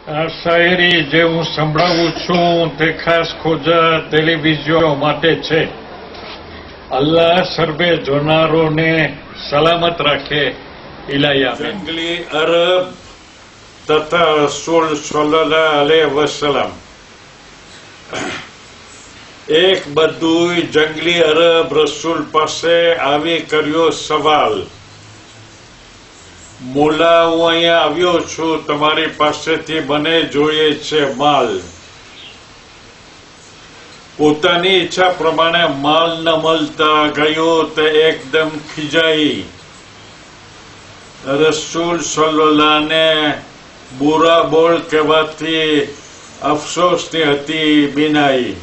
આ શાયરી જે હું સંભળાવું છું તે ખાસ ખોજા ટેલિવિઝન માટે છે. અલ્લાહ સર્વે જોનારોને સલામત રાખે. ઇલાયા જંગલી અરબ તથા રસૂલ સલ્લલ્લાહુ અલૈહિ વસલ્લમ. એક બદુઈ જંગલી અરબ રસૂલ પાસે આવી કર્યો સવાલ, મોલા, હું અહીંયા આવ્યો છું, તમારી પાસેથી મને જોઈએ છે માલ. પોતાની ઈચ્છા પ્રમાણે માલ ન મળતા ગયો તે એકદમ ખીજાઈ. રસૂલ સલ્લલ્લાહને બુરા બોલ કહેવાથી અફસોસની હતી બિનાઈ.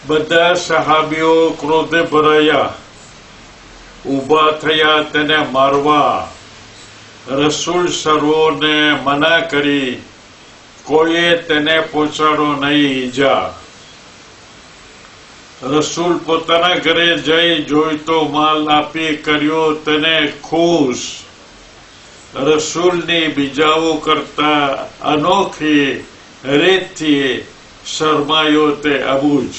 બધા સહાબીઓ ક્રોધે ભરાયા, ઊભા થયા તેને મારવા. રસૂલ સર્વોને મના કરી, કોઈએ તેને પહોંચાડો નહીં ઈજા. રસૂલ પોતાના ઘરે જઈ જોઈતો માલ આપી કર્યો તેને ખુશ. રસૂલની બીજાઓ કરતા અનોખી રીતથી શરમાયો તે અબૂજ.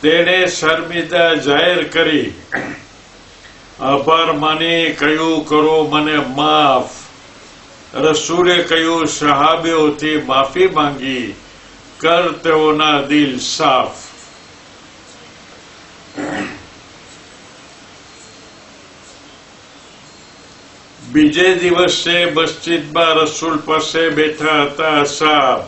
તેણે શર્મિદા જાહેર કરી, આભાર માની કહ્યું, કરો મને માફ. રસૂલે કહ્યું, સહાબીઓથી માફી માંગી, કર તેઓના દિલ સાફ. બીજે દિવસે મસ્જિદમાં રસૂલ પાસે બેઠા હતા અસાબ.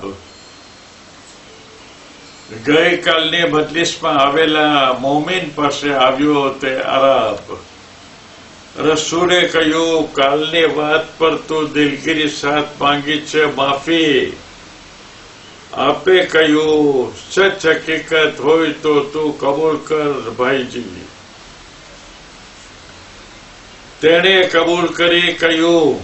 ગઈકાલની મજલિસમાં આવેલા મોમિન પાસે આવ્યો તે અરબ. રસૂલે કહ્યું, કાલની વાત પર તું દિલગીરી સાથ માંગી છે માફી. આપે કહ્યું, સચ હકીકત હોય તો તું કબૂલ કર ભાઈજી. તેણે કબૂલ કરી કહ્યું,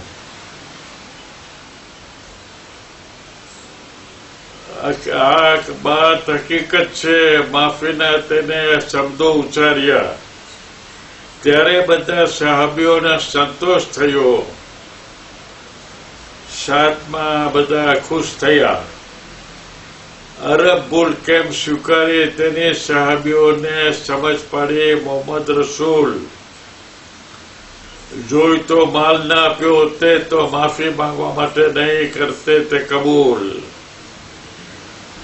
આ બાત હકીકત છે. માફીના તેને શબ્દો ઉચ્ચાર્યા. ત્યારે બધા સહાબીઓને સંતોષ થયો. સાથમાં બધા ખુશ થયા. અરબ ભૂલ કેમ સ્વીકારી તેની સહાબીઓને સમજ પડી. મોહમ્મદ રસૂલ જોઈ તો માલ ના આપ્યો હોતે તો માફી માંગવા માટે નહીં કરતે તે કબૂલ.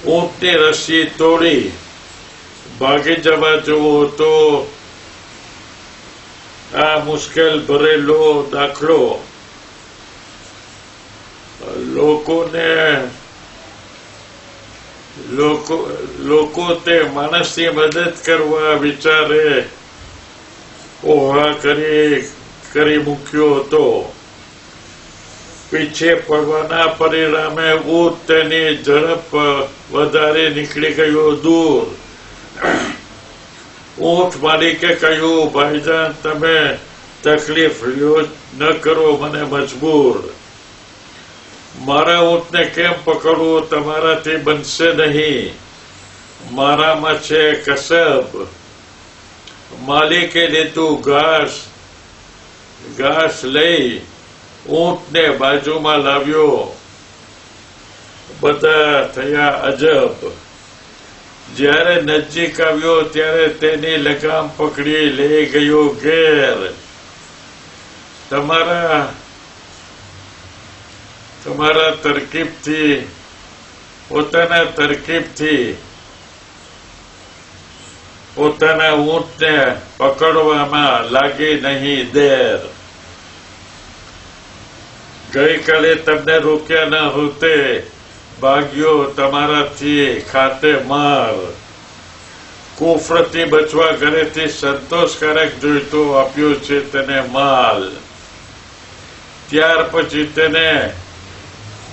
ઊંટની રસ્સી તોડી ભાગી જવા જેવો હતો આ મુશ્કેલ ભરેલો દાખલો. લોકો તે માણસની મદદ કરવા વિચારે ઓહા કરી મૂક્યો હતો. પીછે પડવાના પરિણામે ઊંટ તેની ઝડપ વધારે નીકળી ગયો દૂર. ઊંટ માલિકે કહ્યું, ભાઈજાન, તમે તકલીફ લ્યો ન કરો, મને મજબૂર. મારા ઊંટને કેમ પકડવું? તમારાથી બનશે નહીં. મારામાં છે કસબ. માલિકે લીધું ઘાસ લઈ ઊંટને બાજુમાં લાવ્યો. બધા થયા અજબ. જ્યારે નજીક આવ્યો ત્યારે તેની લગામ પકડી લઈ ગયો ઘેર. પોતાના તરકીબથી પોતાના ઊંટને પકડવામાં લાગી નહીં દેર. ગઈકાલે તમને રોક્યા ન હોતે, ભાગ્યો તમારાથી ખાતે માર. કુફરથી બચવા ઘરેથી સંતોષકારક જોઈતો આપ્યો છે તેને માલ. ત્યાર પછી તેને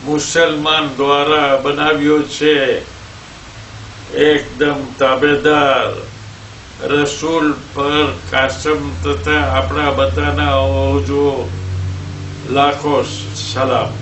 મુસલમાન દ્વારા બનાવ્યો છે એકદમ તાબેદાર. રસૂલ પર કાસમ તથા આપણા બધાના ઓજો લાખો સલામ.